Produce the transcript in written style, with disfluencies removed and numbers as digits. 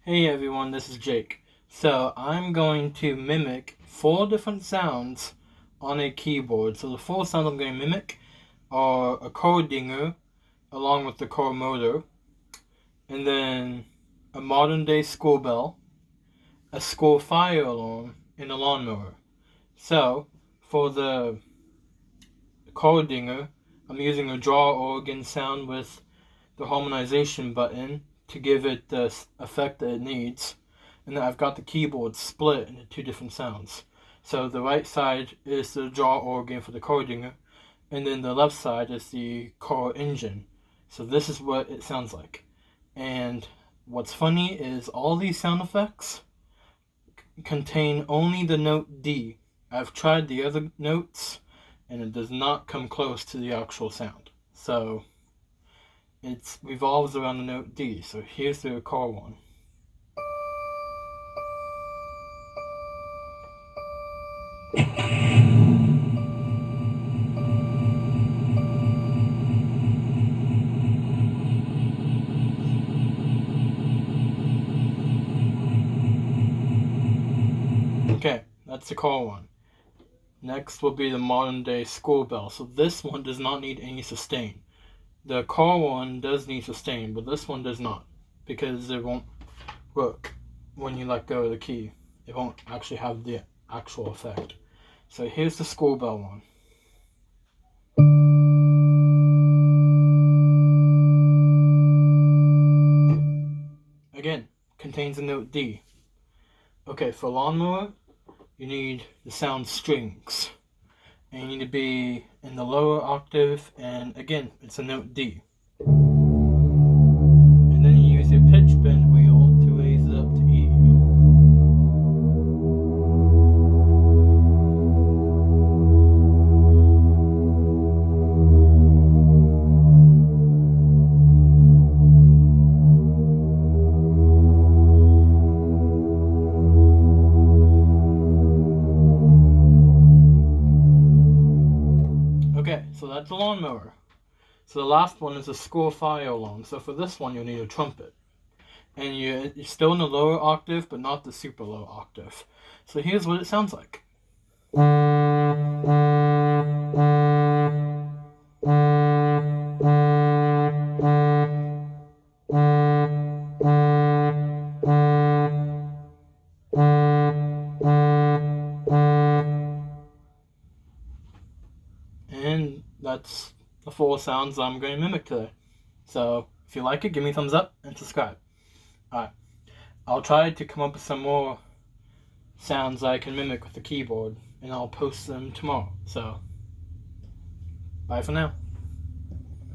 Hey everyone, this is Jake. So I'm going to mimic 4 different sounds on a keyboard. So the 4 sounds I'm going to mimic are a car dinger along with the car motor, and then a modern day school bell, a school fire alarm, and a lawnmower. So for the car dinger, I'm using a draw organ sound with the harmonization button to give it the effect that it needs. And then I've got the keyboard split into 2 different sounds. So the right side is the draw organ for the car dinger, and then the left side is the car engine. So this is what it sounds like. And what's funny is all these sound effects contain only the note D. I've tried the other notes and it does not come close to the actual sound. So it revolves around the note D. So here's the car one. Okay, that's the car one. Next will be the modern day school bell. So this one does not need any sustain. The car one does need sustain, but this one does not, because it won't work when you let go of the key. It won't actually have the actual effect. So here's the school bell one. Again, contains the note D. Okay, for lawnmower, you need the sound strings. And you need to be in the lower octave, and again, it's a note D. And then you use your pitch bend wheel to raise it up to E. Okay, so that's the lawnmower. So the last one is a school fire alarm. So for this one, you'll need a trumpet. And you're still in the lower octave, but not the super low octave. So here's what it sounds like. And that's the 4 sounds I'm going to mimic today. So if you like it, give me a thumbs up and subscribe. Alright, I'll try to come up with some more sounds I can mimic with the keyboard, and I'll post them tomorrow. So bye for now.